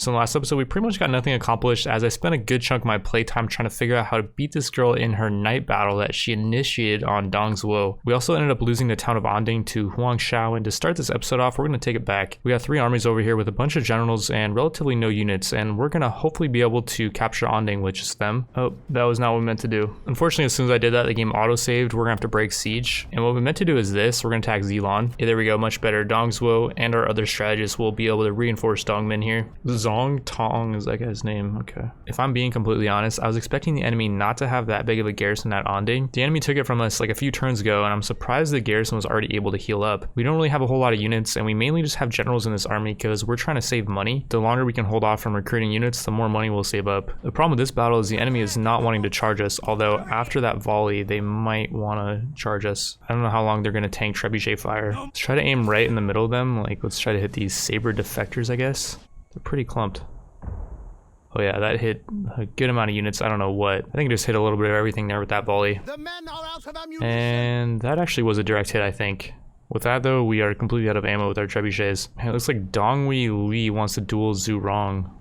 So in the last episode, we pretty much got nothing accomplished as I spent a good chunk of my playtime trying to figure out how to beat this girl in her night battle that she initiated on Zhuo. We also ended up losing the town of Anding to Huang, Shao, and to start this episode off, we're going to take it back. We got 3 armies over here with a bunch of generals and relatively no units, and we're going to hopefully be able to capture Anding with just them. Oh, that was not what we meant to do. Unfortunately, as soon as I did that, the game auto-saved. We're going to have to break siege, and what we meant to do is this. We're going to attack Zilon. Yeah, there we go, much better. Zhuo and our other strategists will be able to reinforce Dongmin here. Zong Tong is that guy's name. Okay. If I'm being completely honest, I was expecting the enemy not to have that big of a garrison at Anding. The enemy took it from us like a few turns ago, and I'm surprised the garrison was already able to heal up. We don't really have a whole lot of units, and we mainly just have generals in this army because we're trying to save money. The longer we can hold off from recruiting units, the more money we'll save up. The problem with this battle is the enemy is not wanting to charge us, although after that volley, they might want to charge us. I don't know how long they're going to tank trebuchet fire. Let's try to aim right in the middle of them. Like, let's try to hit these saber defectors, I guess. They're pretty clumped. Oh yeah, that hit a good amount of units. I don't know what. I think it just hit a little bit of everything there with that volley. And that actually was a direct hit, I think. With that though, we are completely out of ammo with our trebuchets. Man, it looks like Dongwei Li wants to duel Zhu Rong.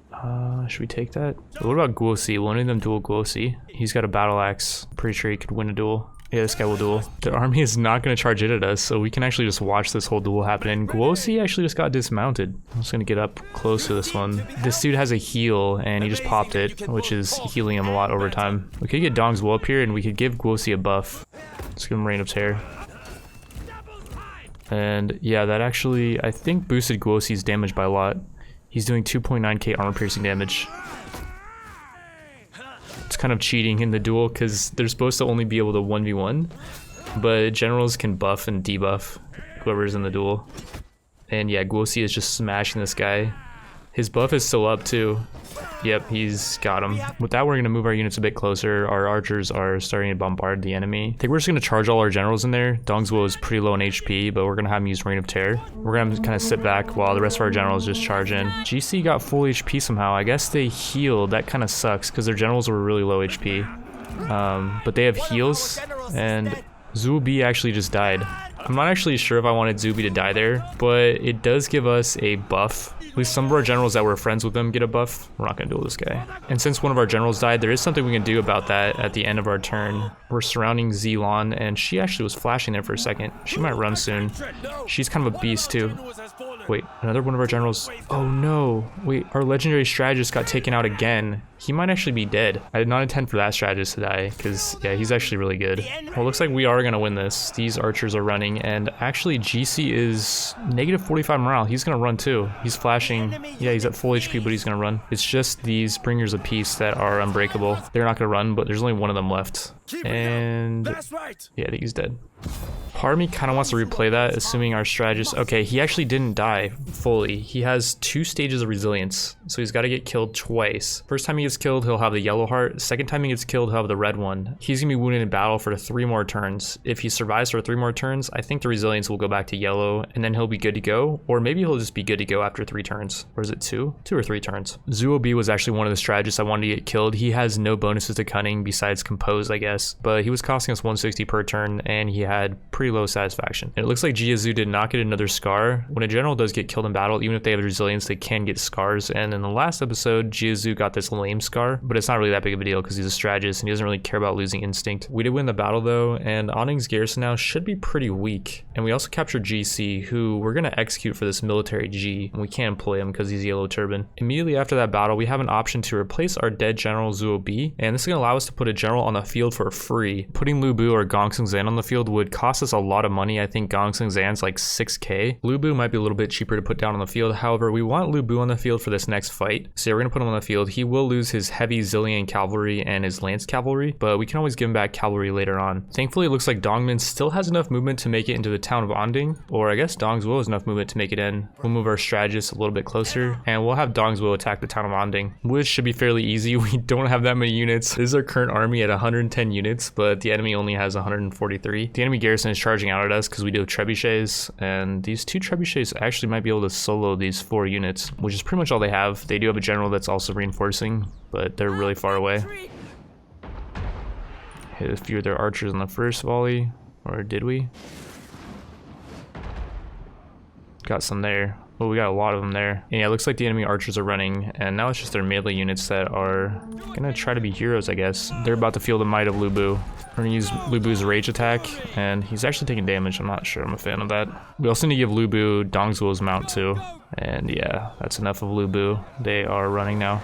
Should we take that? What about Guosi? Will any of them duel Guosi? He's got a battle axe. Pretty sure he could win a duel. Yeah, this guy will duel. The army is not going to charge it at us, so we can actually just watch this whole duel happen. And Guosi actually just got dismounted. I'm just going to get up close to this one. This dude has a heal, and he just popped it, which is healing him a lot over time. We could get Dong's up here, and we could give Guosi a buff. Let's give him Rain of Terror. And yeah, that actually, I think, boosted Guosi's damage by a lot. He's doing 2.9k armor piercing damage. It's kind of cheating in the duel because they're supposed to only be able to 1v1, but generals can buff and debuff whoever's in the duel. And yeah, Guosi is just smashing this guy. His buff is still up too. Yep, he's got him. With that, we're going to move our units a bit closer. Our archers are starting to bombard the enemy. I think we're just going to charge all our generals in there. Zhuo is pretty low in HP, but we're going to have him use Reign of Terror. We're going to kind of sit back while the rest of our generals just charge in. GC got full HP somehow. I guess they healed. That kind of sucks because their generals were really low HP. But they have heals, and Zhu B actually just died. I'm not actually sure if I wanted Zubi to die there, but it does give us a buff. At least some of our generals that were friends with them get a buff. We're not going to duel this guy. And since one of our generals died, there is something we can do about that at the end of our turn. We're surrounding Zilon, and she actually was flashing there for a second. She might run soon. She's kind of a beast too. Wait, another one of our generals. Oh no. Wait, our legendary strategist got taken out again. He might actually be dead. I did not intend for that strategist to die, because yeah, he's actually really good. Well, it looks like we are going to win this. These archers are running, and actually GC is negative 45 morale. He's going to run too. He's flashing. Yeah, he's at full HP, but he's going to run. It's just these bringers of peace that are unbreakable. They're not going to run, but there's only one of them left. And yeah, I think he's dead. Part of me kind of wants to replay that, assuming our strategist... Okay, he actually didn't die fully. He has 2 stages of resilience, so he's got to get killed twice. First time he gets killed, he'll have the yellow heart. Second time he gets killed, he'll have the red one. He's going to be wounded in battle for 3 more turns. If he survives for 3 more turns, I think the resilience will go back to yellow, and then he'll be good to go. Or maybe he'll just be good to go after 3 turns. Or is it 2? 2 or 3 turns. Zhuo B was actually one of the strategists I wanted to get killed. He has no bonuses to cunning besides compose, I guess. But he was costing us 160 per turn, and he had pretty low satisfaction. And it looks like Jiazu did not get another scar. When a general does get killed in battle, even if they have resilience, they can get scars. And in the last episode, Jiazu got this lame scar, but it's not really that big of a deal because he's a strategist and he doesn't really care about losing instinct. We did win the battle though, and Anding's garrison now should be pretty weak. And we also captured GC, who we're going to execute for this military G, and we can't employ him because he's yellow turban. Immediately after that battle, we have an option to replace our dead general Zhuo B, and this is going to allow us to put a general on the field for free. Putting Lu Bu or Gong Sung Zan on the field would cost us a lot of money. I think Gong Sung Zan's like 6k. Lu Bu might be a little bit cheaper to put down on the field. However, we want Lu Bu on the field for this next fight. So yeah, we're going to put him on the field. He will lose his heavy Zillion cavalry and his lance cavalry, but we can always give him back cavalry later on. Thankfully, it looks like Dongmin still has enough movement to make it into the town of Anding, or I guess Dongzhuo has enough movement to make it in. We'll move our strategist a little bit closer, and we'll have Dongzhuo attack the town of Anding, which should be fairly easy. We don't have that many units. This is our current army at 110 units, but the enemy only has 143. The enemy garrison is charging out at us because we do have trebuchets, and these 2 trebuchets actually might be able to solo these 4 units, which is pretty much all they have. They do have a general that's also reinforcing, but they're really far away. Hit a few of their archers on the first volley, or did we? Got some there. Oh, we got a lot of them there. And yeah, it looks like the enemy archers are running, and now it's just their melee units that are gonna try to be heroes, I guess. They're about to feel the might of Lu Bu. We're gonna use Lu Bu's rage attack, and he's actually taking damage. I'm not sure I'm a fan of that. We also need to give Lu Bu Dong Zhuo's mount too. And yeah, that's enough of Lu Bu. They are running now.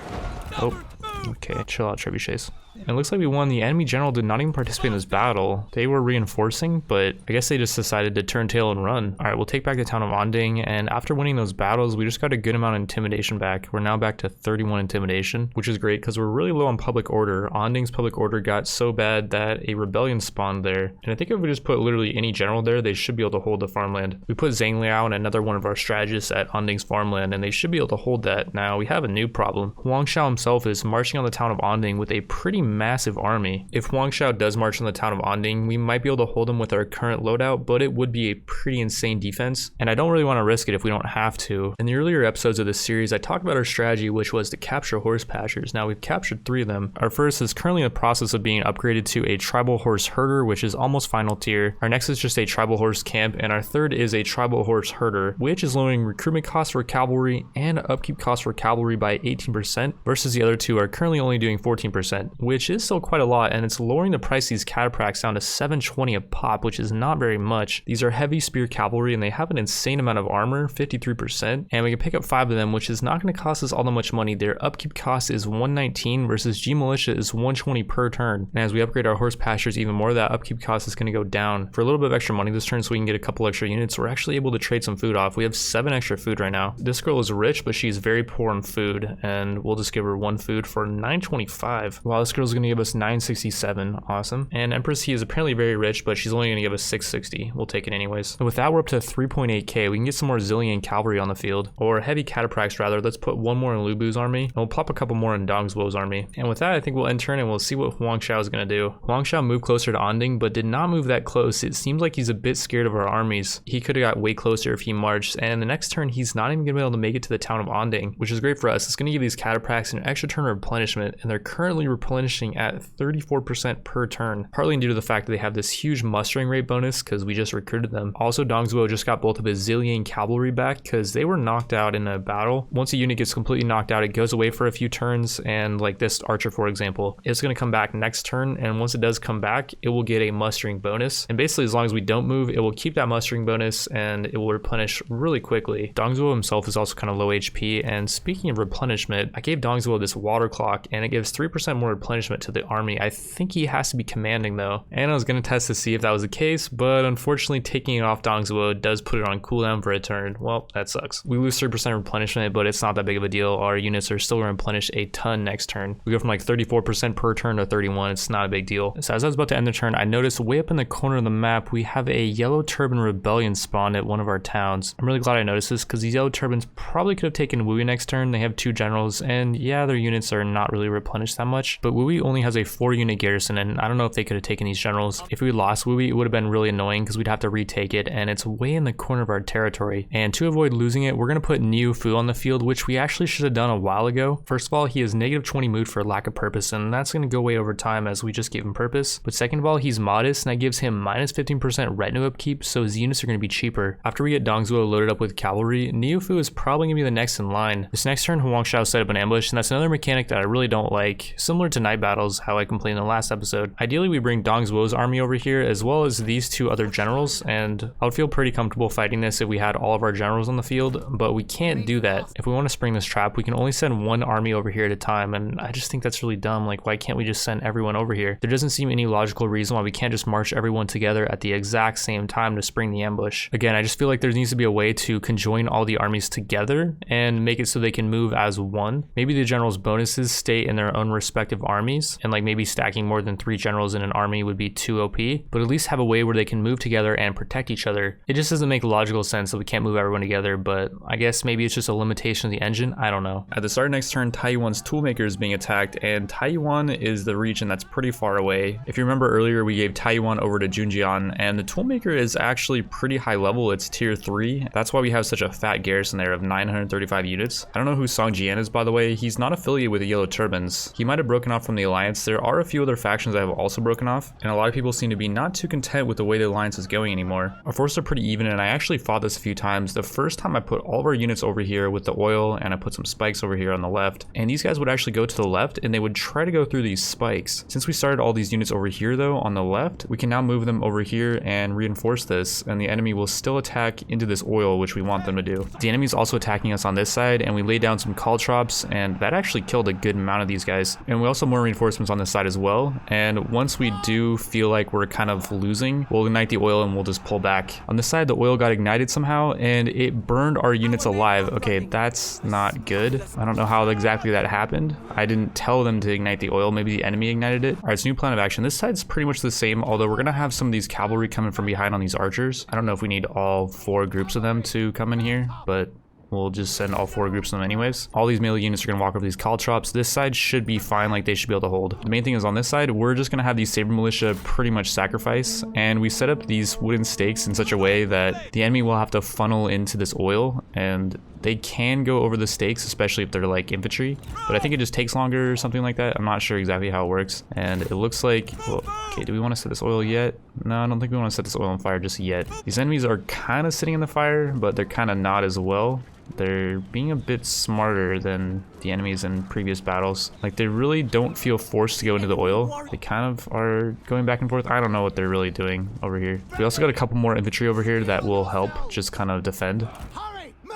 Oh, okay, chill out, trebuchets. It looks like we won. The enemy general did not even participate in this battle. They were reinforcing, but I guess they just decided to turn tail and run. All right, we'll take back the town of Anding, and after winning those battles, we just got a good amount of intimidation back. We're now back to 31 intimidation, which is great because we're really low on public order. Anding's public order got so bad that a rebellion spawned there, and I think if we just put literally any general there, they should be able to hold the farmland. We put Zhang Liao and another one of our strategists at Anding's farmland, and they should be able to hold that. Now, we have a new problem. Huang Shao himself is marching on the town of Anding with a pretty massive army. If Huang Shao does march on the town of Anding, we might be able to hold him with our current loadout, but it would be a pretty insane defense, and I don't really want to risk it if we don't have to. In the earlier episodes of this series, I talked about our strategy, which was to capture horse pastures. Now, we've captured 3 of them. Our first is currently in the process of being upgraded to a tribal horse herder, which is almost final tier. Our next is just a tribal horse camp, and our third is a tribal horse herder, which is lowering recruitment costs for cavalry and upkeep costs for cavalry by 18%, versus the other 2 are currently only doing 14%, which is still quite a lot, and it's lowering the price of these cataphracts down to 720 a pop, which is not very much. These are heavy spear cavalry, and they have an insane amount of armor, 53%, and we can pick up 5 of them, which is not going to cost us all that much money. Their upkeep cost is 119 versus G Militia is 120 per turn, and as we upgrade our horse pastures even more, that upkeep cost is going to go down. For a little bit of extra money this turn so we can get a couple extra units, we're actually able to trade some food off. We have 7 extra food right now. This girl is rich, but she's very poor in food, and we'll just give her 1 food for 925. Wow, this girl's going to give us 967. Awesome. And Empress He is apparently very rich, but she's only going to give us 660. We'll take it anyways. And with that, we're up to 3.8k. We can get some more Zillion cavalry on the field, or heavy cataphracts rather. Let's put 1 more in Lu Bu's army, and we'll pop a couple more in Dong Zhuo's army. And with that, I think we'll end turn and we'll see what Huang Shao is going to do. Huang Shao moved closer to Anding, but did not move that close. It seems like he's a bit scared of our armies. He could have got way closer if he marched, and in the next turn, he's not even going to be able to make it to the town of Anding, which is great for us. It's going to give these cataphracts an extra turn of replenishment, and they're currently replenishing at 34% per turn, partly due to the fact that they have this huge mustering rate bonus because we just recruited them. Also, Dong Zhuo just got both of his Zillion cavalry back because they were knocked out in a battle. Once a unit gets completely knocked out, it goes away for a few turns, and like this archer, for example, it's going to come back next turn, and once it does come back, it will get a mustering bonus, and basically as long as we don't move, it will keep that mustering bonus and it will replenish really quickly. Dong Zhuo himself is also kind of low HP, and speaking of replenishment, I gave Dong Zhuo this water clock, and it gives 3% more replenishment to the army. I think he has to be commanding though, and I was going to test to see if that was the case, but unfortunately taking it off Dong Zhuo does put it on cooldown for a turn. Well, that sucks. We lose 3% replenishment, but it's not that big of a deal. Our units are still going to replenish a ton next turn. We go from like 34% per turn to 31. It's not a big deal. So as I was about to end the turn, I noticed way up in the corner of the map, we have a yellow turban rebellion spawned at one of our towns. I'm really glad I noticed this because these yellow turbans probably could have taken Wui next turn. They have 2 generals, and yeah, their units are not really replenished that much, but Wui only has a 4 unit garrison, and I don't know if they could have taken these generals. If we lost Wui, it would have been really annoying because we'd have to retake it, and it's way in the corner of our territory. And to avoid losing it, we're going to put Niu Fu on the field, which we actually should have done a while ago. First of all, he is negative 20 mood for lack of purpose, and that's going to go away over time as we just gave him purpose. But second of all, he's modest, and that gives him minus 15% retinue upkeep, so his units are going to be cheaper. After we get Dong Zhuo loaded up with cavalry, Niu Fu is probably going to be the next in line. This next turn, Huang Shao set up an ambush, and that's another mechanic that I really don't like, similar to night battles, how I complained in the last episode. Ideally, we bring Dong Zhuo's army over here, as well as these 2 other generals, and I would feel pretty comfortable fighting this if we had all of our generals on the field, but we can't do that. If we want to spring this trap, we can only send 1 army over here at a time, and I just think that's really dumb. Like, why can't we just send everyone over here? There doesn't seem any logical reason why we can't just march everyone together at the exact same time to spring the ambush. Again, I just feel like there needs to be a way to conjoin all the armies together and make it so they can move as one. Maybe the generals' bonuses stay in their own respective armies, and like maybe stacking more than 3 generals in an army would be too OP, but at least have a way where they can move together and protect each other. It just doesn't make logical sense that we can't move everyone together, but I guess maybe it's just a limitation of the engine. I don't know. At the start of next turn, Taiyuan's toolmaker is being attacked, and Taiyuan is the region that's pretty far away. If you remember earlier, we gave Taiyuan over to Junjian, and the toolmaker is actually pretty high level. It's tier 3. That's why we have such a fat garrison there of 935 units. I don't know who Song Jian is, by the way. He's not affiliated with the Yellow Turbans. He might have broken off from the the alliance, there are a few other factions that have also broken off, and a lot of people seem to be not too content with the way the alliance is going anymore. Our forces are pretty even, and I actually fought this a few times. The first time I put all of our units over here with the oil, and I put some spikes over here on the left, and these guys would actually go to the left, and they would try to go through these spikes. Since we started all these units over here though, on the left, we can now move them over here and reinforce this, and the enemy will still attack into this oil, which we want them to do. The enemy's also attacking us on this side, and we laid down some caltrops, and that actually killed a good amount of these guys. And we also have more reinforcements on this side as well, and once we do feel like we're kind of losing, we'll ignite the oil and we'll just pull back. On this side, the oil got ignited somehow, and it burned our units alive. Okay, that's not good. I don't know how exactly that happened. I didn't tell them to ignite the oil. Maybe the enemy ignited it. All right, so new plan of action. This side's pretty much the same, although we're gonna have some of these cavalry coming from behind on these archers. I don't know if we need all 4 groups of them to come in here, but we'll just send all 4 groups of them anyways. All these melee units are going to walk over these caltrops. This side should be fine, like they should be able to hold. The main thing is on this side, we're just going to have these saber militia pretty much sacrifice, and we set up these wooden stakes in such a way that the enemy will have to funnel into this oil, and they can go over the stakes, especially if they're like infantry, but I think it just takes longer or something like that. I'm not sure exactly how it works, and it looks like, well, okay, do we want to set this oil yet? No, I don't think we want to set this oil on fire just yet. These enemies are kind of sitting in the fire, but they're kind of not as well. They're being a bit smarter than the enemies in previous battles. Like, they really don't feel forced to go into the oil. They kind of are going back and forth. I don't know what they're really doing over here. We also got a couple more infantry over here that will help just kind of defend.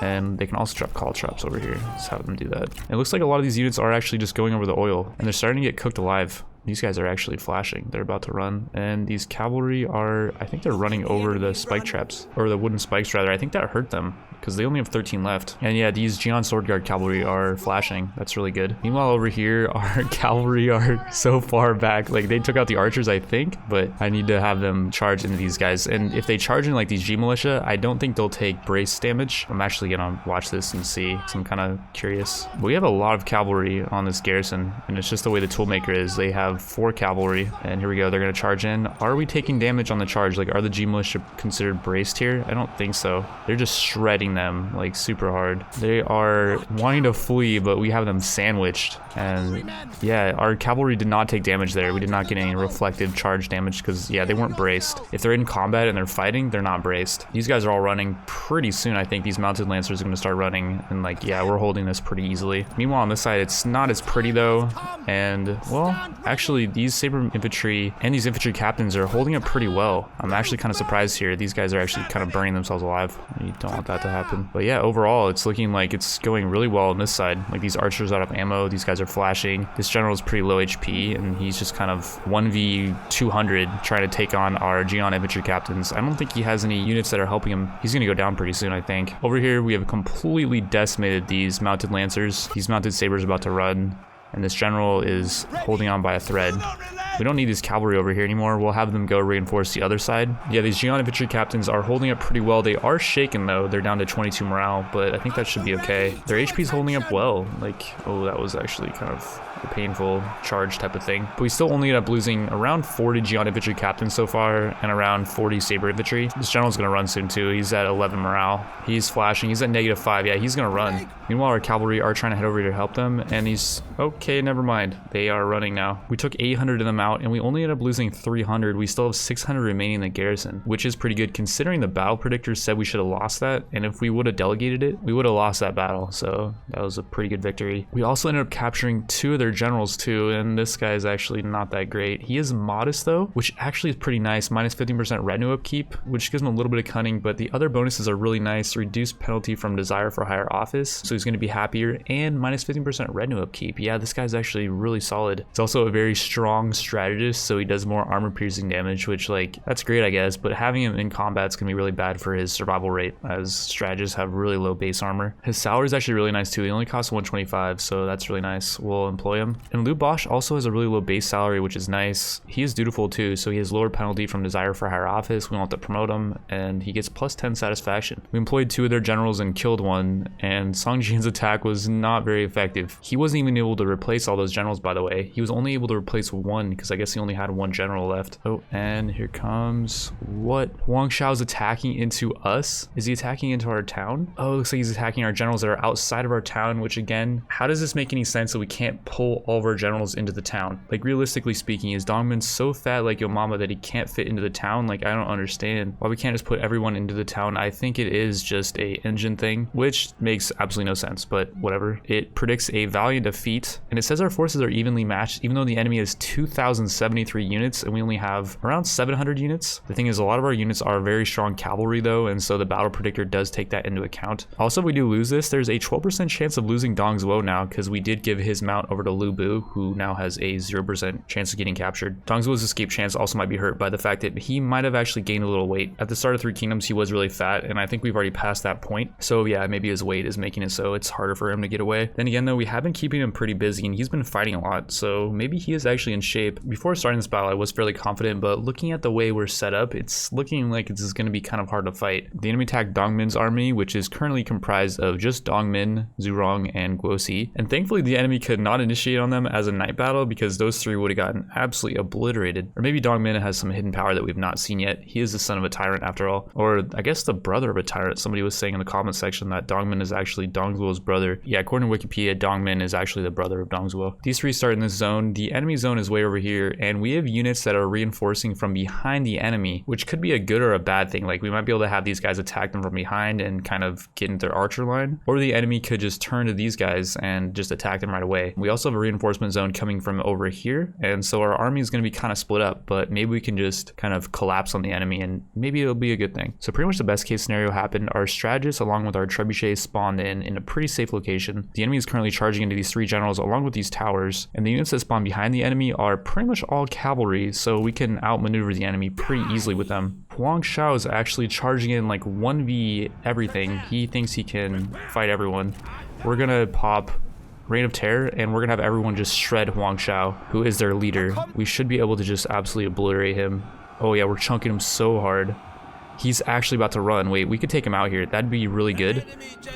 And they can also drop caltrops over here. Let's have them do that. It looks like a lot of these units are actually just going over the oil, and they're starting to get cooked alive. These guys are actually flashing. They're about to run. And these cavalry are, I think they're running over the spike traps, or the wooden spikes rather. I think that hurt them because they only have 13 left. And yeah, these Jian Sword Guard cavalry are flashing. That's really good. Meanwhile, over here, our cavalry are so far back. Like, they took out the archers, I think, but I need to have them charge into these guys. And if they charge in like these G militia, I don't think they'll take brace damage. I'm actually gonna watch this and see, because I'm kind of curious. But we have a lot of cavalry on this garrison, and it's just the way the toolmaker is. They have 4 cavalry, and here we go. They're gonna charge in. Are we taking damage on the charge? Like, are the G militia considered braced here? I don't think so. They're just shredding them like super hard. They are wanting to flee, but we have them sandwiched. And yeah, our cavalry did not take damage there. We did not get any reflective charge damage because yeah, they weren't braced. If they're in combat and they're fighting, they're not braced. These guys are all running pretty soon. I think these mounted lancers are going to start running, and like, yeah, we're holding this pretty easily. Meanwhile, on this side, it's not as pretty though. And well, actually these saber infantry and these infantry captains are holding up pretty well. I'm actually kind of surprised here. These guys are actually kind of burning themselves alive. You don't want that to happen. But yeah, overall, it's looking like it's going really well on this side. Like, these archers out of ammo, these guys are flashing. This general is pretty low HP, and he's just kind of 1v200 trying to take on our Jian infantry captains. I don't think he has any units that are helping him. He's gonna go down pretty soon, I think. Over here, we have completely decimated these mounted lancers. These mounted sabers are about to run, and this general is holding on by a thread. We don't need this cavalry over here anymore. We'll have them go reinforce the other side. Yeah, these Jian infantry captains are holding up pretty well. They are shaken though. They're down to 22 morale, but I think that should be okay. Their HP is holding up well. Like, oh, that was actually kind of a painful charge type of thing. But we still only end up losing around 40 Jian infantry captains so far and around 40 saber infantry. This general's gonna run soon too. He's at 11 morale. He's flashing. He's at -5. Yeah, he's gonna run. Meanwhile, our cavalry are trying to head over to help them, and he's okay. Never mind. They are running now. We took 800 of them out, and we only ended up losing 300. We still have 600 remaining in the garrison, which is pretty good considering the battle predictors said we should have lost that. And if we would have delegated it, we would have lost that battle. So that was a pretty good victory. We also ended up capturing 2 of their generals too, and this guy is actually not that great. He is modest though, which actually is pretty nice. Minus 15% retinue upkeep, which gives him a little bit of cunning, but the other bonuses are really nice. Reduced penalty from desire for higher office, so he's going to be happier, and minus 15% retinue upkeep. Yeah, this guy's actually really solid. He's also a very strong strategist, so he does more armor piercing damage, which, like, that's great I guess, but having him in combat is going to be really bad for his survival rate, as strategists have really low base armor. His salary is actually really nice too. He only costs 125, so that's really nice. We'll employ him. And Lu Bosch also has a really low base salary, which is nice. He is dutiful too, so he has lower penalty from desire for higher office. We want to promote him, and he gets plus 10 satisfaction. We employed 2 of their generals and killed one, and Song Jian's attack was not very effective. He wasn't even able to replace all those generals, by the way. He was only able to replace 1 because because I guess he only had one general left. Oh, and here comes what? Huang Shao's attacking into us? Is he attacking into our town? Oh, looks like he's attacking our generals that are outside of our town, which again, how does this make any sense that we can't pull all of our generals into the town? Like, realistically speaking, is Dongmin so fat like Yo Mama that he can't fit into the town? Like, I don't understand why we can't just put everyone into the town. I think it is just a engine thing, which makes absolutely no sense, but whatever. It predicts a valiant defeat, and it says our forces are evenly matched, even though the enemy has 2,073 units and we only have around 700 units. The thing is, a lot of our units are very strong cavalry though, and so the battle predictor does take that into account. Also, if we do lose this, there's a 12% chance of losing Dong Zhuo now, because we did give his mount over to Lu Bu, who now has a 0% chance of getting captured. Dong Zhuo's escape chance also might be hurt by the fact that he might have actually gained a little weight. At the start of Three Kingdoms, he was really fat, and I think we've already passed that point. So yeah, maybe his weight is making it so it's harder for him to get away. Then again though, we have been keeping him pretty busy and he's been fighting a lot, so maybe he is actually in shape. Before starting this battle, I was fairly confident, but looking at the way we're set up, it's looking like it's going to be kind of hard to fight. The enemy attacked Dongmin's army, which is currently comprised of just Dongmin, Zhurong, and Guosi. And thankfully the enemy could not initiate on them as a night battle, because those three would have gotten absolutely obliterated. Or maybe Dongmin has some hidden power that we've not seen yet. He is the son of a tyrant after all. Or I guess the brother of a tyrant. Somebody was saying in the comment section that Dongmin is actually Dong Zhuo's brother. Yeah, according to Wikipedia, Dongmin is actually the brother of Dong Zhuo. These three start in this zone. The enemy zone is way over here, and we have units that are reinforcing from behind the enemy, which could be a good or a bad thing. Like, we might be able to have these guys attack them from behind and kind of get into their archer line, or the enemy could just turn to these guys and just attack them right away. We also have a reinforcement zone coming from over here, and so our army is going to be kind of split up, but maybe we can just kind of collapse on the enemy and maybe it'll be a good thing. So pretty much the best case scenario happened. Our strategists along with our trebuchets spawned in a pretty safe location. The enemy is currently charging into these three generals along with these towers, and the units that spawn behind the enemy are pretty much all cavalry, so we can outmaneuver the enemy pretty easily with them. Huang Shao is actually charging in like 1v everything. He thinks he can fight everyone. We're gonna pop Reign of Terror, and we're gonna have everyone just shred Huang Shao, who is their leader. We should be able to just absolutely obliterate him. Oh yeah, we're chunking him so hard. He's actually about to run. Wait, we could take him out here. That'd be really good.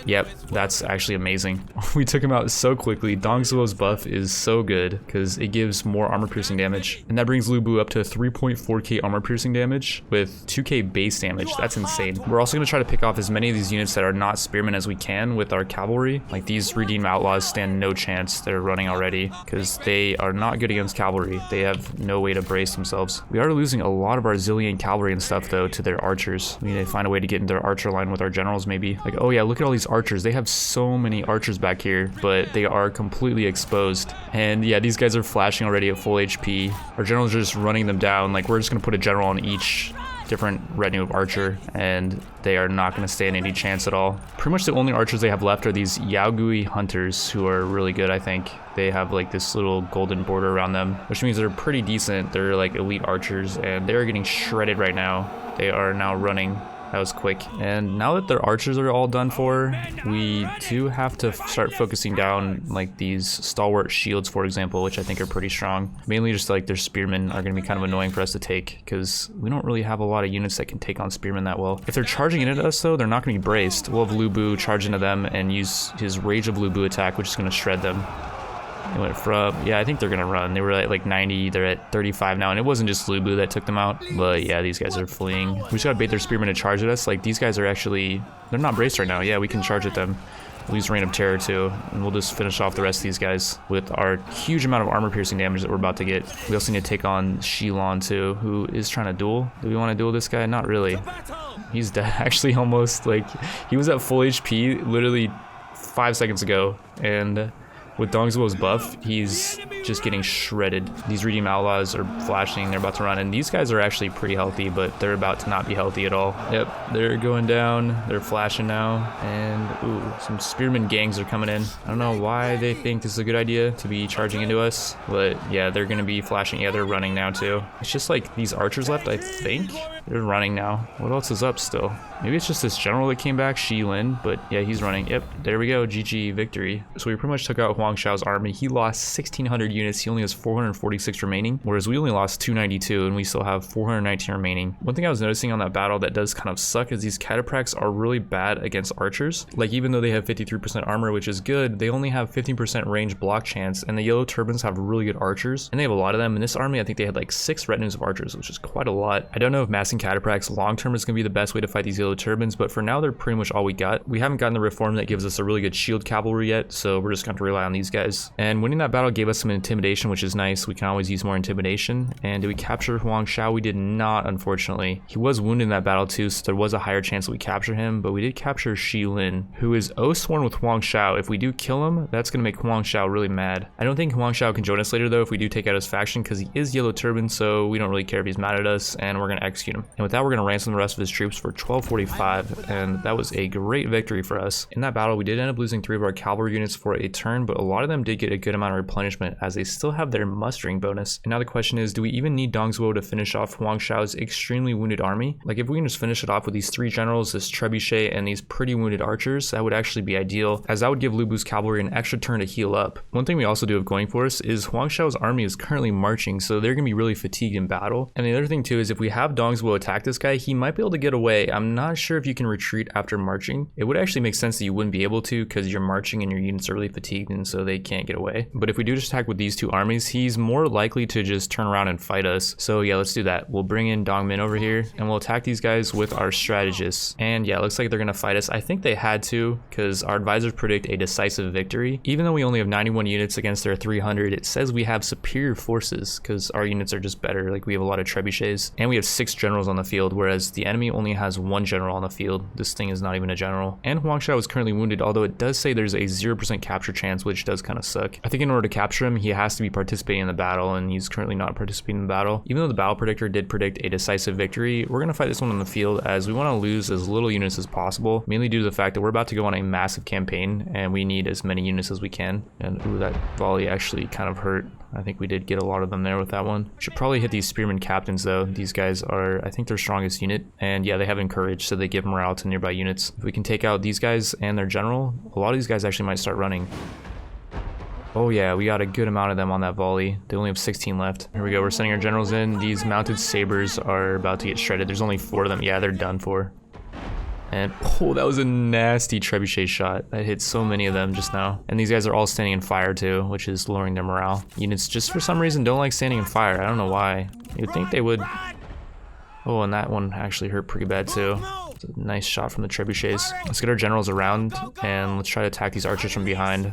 Yep, that's actually amazing. We took him out so quickly. Dong Zhuo's buff is so good because it gives more armor piercing damage. And that brings Lu Bu up to 3.4k armor piercing damage with 2k base damage. That's insane. We're also going to try to pick off as many of these units that are not spearmen as we can with our cavalry. Like, these redeemed outlaws stand no chance. They're running already because they are not good against cavalry. They have no way to brace themselves. We are losing a lot of our Zillion cavalry and stuff though to their archers. We need to find a way to get into their archer line with our generals maybe. Like, oh yeah, look at all these archers. They have so many archers back here, but they are completely exposed. And yeah, these guys are flashing already at full HP. Our generals are just running them down. Like, we're just gonna put a general on each different retinue of archer, and they are not going to stand any chance at all. Pretty much the only archers they have left are these Yaogui hunters, who are really good. I think they have like this little golden border around them, which means they're pretty decent. They're like elite archers, and they're getting shredded right now. They are now running. That was quick. And now that their archers are all done for, we do have to start focusing down like these stalwart shields, for example, which I think are pretty strong. Mainly just like their spearmen are going to be kind of annoying for us to take because we don't really have a lot of units that can take on spearmen that well. If they're charging into us though, they're not going to be braced. We'll have Lu Bu charge into them and use his Rage of Lu Bu attack, which is going to shred them. They went from, yeah, I think they're gonna run. They were at like 90, they're at 35 now, and it wasn't just Lu Bu that took them out, but yeah, these guys are fleeing. We just gotta bait their spearmen to charge at us. Like, these guys are actually, they're not braced right now. Yeah, we can charge at them. We'll use Reign of Terror too, and we'll just finish off the rest of these guys with our huge amount of armor piercing damage that we're about to get. We also need to take on Shilon too, who is trying to duel. Do we want to duel this guy? Not really. He's dead, actually, almost. Like, he was at full HP literally 5 seconds ago, and with Dong Zhuo's buff, he's just getting shredded. These redeemed outlaws are flashing, they're about to run, and these guys are actually pretty healthy, but they're about to not be healthy at all. Yep, they're going down, they're flashing now, and ooh, some spearman gangs are coming in. I don't know why they think this is a good idea to be charging into us, but yeah, they're gonna be flashing. Yeah, they're running now too. It's just like these archers left, I think. They're running now. What else is up still? Maybe it's just this general that came back, Shilin, but yeah, he's running. Yep, there we go, GG victory. So we pretty much took out Huang Shao's army. He lost 1,600 units, he only has 446 remaining, whereas we only lost 292 and we still have 419 remaining. One thing I was noticing on that battle that does kind of suck is these cataphracts are really bad against archers. Like, even though they have 53% armor, which is good, they only have 15% range block chance, and the yellow turbans have really good archers, and they have a lot of them. In this army, I think they had like 6 retinues of archers, which is quite a lot. I don't know if massing cataphracts long term is going to be the best way to fight these yellow turbans, but for now they're pretty much all we got. We haven't gotten the reform that gives us a really good shield cavalry yet, so we're just going to rely on these guys. And winning that battle gave us some intimidation, which is nice. We can always use more intimidation. And did we capture Huang Shao? We did not, unfortunately. He was wounded in that battle too, so there was a higher chance that we capture him, but we did capture Shi Lin, who is sworn with Huang Shao. If we do kill him, that's going to make Huang Shao really mad. I don't think Huang Shao can join us later though if we do take out his faction, because he is yellow turban, so we don't really care if he's mad at us, and we're going to execute him. And with that, we're going to ransom the rest of his troops for 1245, and that was a great victory for us. In that battle, we did end up losing 3 of our cavalry units for a turn, but a lot of them did get a good amount of replenishment as they still have their mustering bonus. And now the question is, do we even need Dong Zhuo to finish off Huang Shao's extremely wounded army? Like, if we can just finish it off with these 3 generals, this trebuchet, and these pretty wounded archers, that would actually be ideal, as that would give Lu Bu's cavalry an extra turn to heal up. One thing we also do have going for us is Huang Shao's army is currently marching, so they're going to be really fatigued in battle. And the other thing too is if we have Dong Zhuo attack this guy, he might be able to get away. I'm not sure if you can retreat after marching. It would actually make sense that you wouldn't be able to, because you're marching and your units are really fatigued, and so they can't get away. But if we do just attack with these 2 armies, he's more likely to just turn around and fight us. So yeah, let's do that. We'll bring in Dong Min over here and we'll attack these guys with our strategists. And yeah, it looks like they're gonna fight us. I think they had to, because our advisors predict a decisive victory. Even though we only have 91 units against their 300, it says we have superior forces because our units are just better. Like, we have a lot of trebuchets and we have 6 generals on the field, whereas the enemy only has 1 general on the field. This thing is not even a general. And Huang Shao is currently wounded, although it does say there's a 0% capture chance, which does kind of suck. I think in order to capture him, he has to be participating in the battle, and he's currently not participating in the battle. Even though the battle predictor did predict a decisive victory, we're going to fight this one on the field as we want to lose as little units as possible, mainly due to the fact that we're about to go on a massive campaign and we need as many units as we can. And ooh, that volley actually kind of hurt. I think we did get a lot of them there with that one. Should probably hit these spearmen captains though. These guys are, I think, their strongest unit, and yeah, they have encourage, so they give morale to nearby units. If we can take out these guys and their general, a lot of these guys actually might start running. Oh yeah, we got a good amount of them on that volley. They only have 16 left. Here we go, we're sending our generals in. These mounted sabers are about to get shredded. There's only 4 of them. Yeah, they're done for. And oh, that was a nasty trebuchet shot. That hit so many of them just now. And these guys are all standing in fire too, which is lowering their morale. Units just for some reason don't like standing in fire. I don't know why. You'd think they would. Oh, and that one actually hurt pretty bad too. It's a nice shot from the trebuchets. Let's get our generals around and let's try to attack these archers from behind.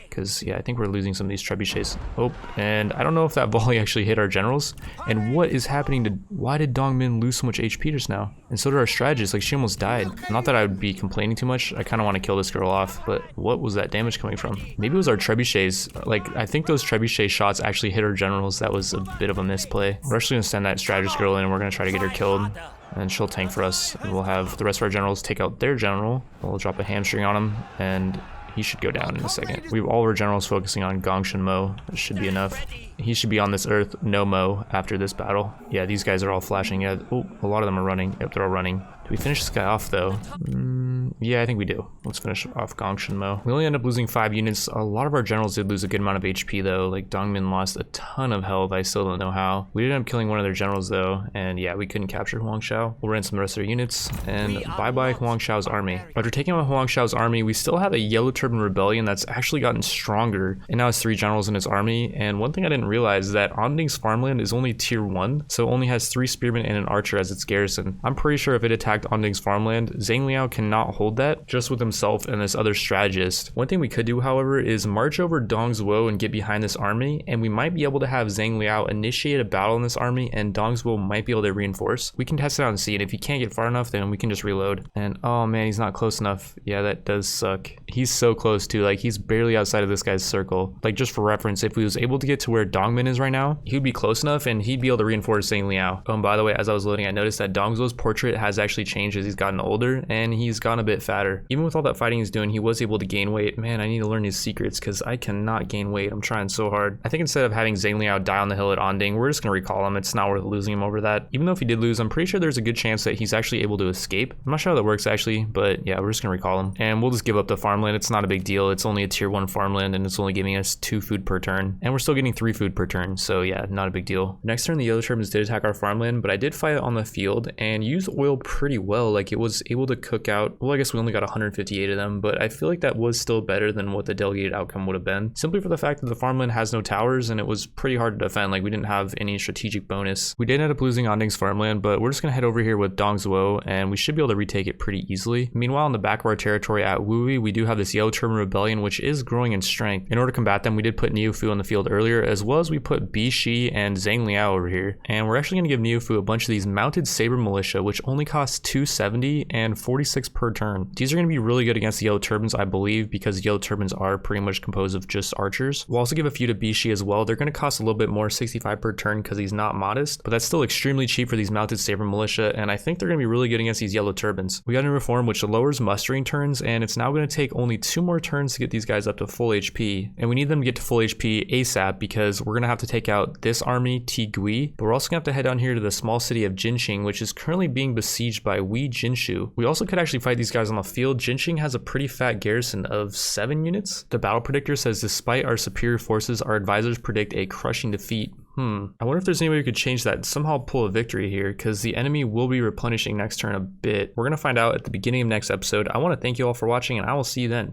Because yeah, I think we're losing some of these trebuchets. Oh, and I don't know if that volley actually hit our generals. And what is happening to, why did Dong Min lose so much HP just now? And so did our strategist, like she almost died. Not that I would be complaining too much, I kind of want to kill this girl off, but what was that damage coming from? Maybe it was our trebuchets. Like, I think those trebuchet shots actually hit our generals. That was a bit of a misplay. We're actually gonna send that strategist girl in and we're gonna try to get her killed. And she'll tank for us, and we'll have the rest of our generals take out their general. We'll drop a hamstring on him, and he should go down in a second. We have all of our generals focusing on Gongshan Mo. That should be enough. He should be on this earth, no Mo, after this battle. Yeah, these guys are all flashing. Yeah, oh, a lot of them are running. Yep, they're all running. Do we finish this guy off though? Yeah, I think we do. Let's finish off Gongshan Mo. We only end up losing 5 units. A lot of our generals did lose a good amount of HP though. Like Dongmin lost a ton of health. I still don't know how. We did end up killing one of their generals though, and yeah, we couldn't capture Huang Shao. We'll ransom the rest of their units, and bye-bye Huang Shao's army. After taking out Huang Shao's army, we still have a Yellow Turban Rebellion that's actually gotten stronger, and now has 3 generals in his army. And one thing I didn't realize is that Anding's farmland is only tier 1, so it only has 3 spearmen and an archer as its garrison. I'm pretty sure if it attacked Anding's farmland, Zhang Liao cannot hold that just with himself and this other strategist. One thing we could do, however, is march over Dong Zhuo and get behind this army, and we might be able to have Zhang Liao initiate a battle in this army, and Dong Zhuo might be able to reinforce. We can test it out and see, and if he can't get far enough, then we can just reload. And oh man, he's not close enough. Yeah, that does suck. He's so close too, like he's barely outside of this guy's circle. Like, just for reference, if we was able to get to where Dongmin is right now, he'd be close enough and he'd be able to reinforce Zhang Liao. Oh, and by the way, as I was loading, I noticed that Dong Zhuo's portrait has actually changed as he's gotten older, and he's gotten a bit fatter. Even with all that fighting he's doing, he was able to gain weight. Man, I need to learn his secrets because I cannot gain weight. I'm trying so hard. I think instead of having Zhang Liao die on the hill at Anding, we're just gonna recall him. It's not worth losing him over that. Even though if he did lose, I'm pretty sure there's a good chance that he's actually able to escape. I'm not sure how that works actually, but yeah, we're just gonna recall him. And we'll just give up the farmland. It's not a big deal. It's only a tier 1 farmland and it's only giving us 2 food per turn. And we're still getting 3 food per turn, so yeah, not a big deal. Next turn, the yellow turbans did attack our farmland, but I did fight it on the field and use oil pretty well. Like it was able to cook out, well, I guess we only got 158 of them, but I feel like that was still better than what the delegated outcome would have been. Simply for the fact that the farmland has no towers and it was pretty hard to defend. Like we didn't have any strategic bonus. We did end up losing Anding's farmland, but we're just gonna head over here with Dong Zhuo and we should be able to retake it pretty easily. Meanwhile, in the back of our territory at Wui, we do have this yellow turban rebellion, which is growing in strength. In order to combat them, we did put Niufu on the field earlier, as well as we put Bi Shi and Zhang Liao over here. And we're actually gonna give Niufu a bunch of these mounted saber militia, which only cost 270 and 46 per turn. These are gonna be really good against the yellow turbans, I believe, because yellow turbans are pretty much composed of just archers. We'll also give a few to Bi Shi as well. They're gonna cost a little bit more, 65 per turn, because he's not modest, but that's still extremely cheap for these mounted saber militia, and I think they're gonna be really good against these yellow turbans. We got a reform which lowers mustering turns, and it's now gonna take only 2 more turns to get these guys up to full HP, and we need them to get to full HP ASAP because we're gonna have to take out this army, Tigui, but we're also gonna have to head down here to the small city of Jincheng, which is currently being besieged by Wei Jinshu. We also could actually fight these guys on the field. Jincheng has a pretty fat garrison of 7 units. The battle predictor says despite our superior forces, our advisors predict a crushing defeat. I wonder if there's any way we could change that and somehow pull a victory here, because the enemy will be replenishing next turn a bit. We're gonna find out at the beginning of next episode. I want to thank you all for watching, and I will see you then.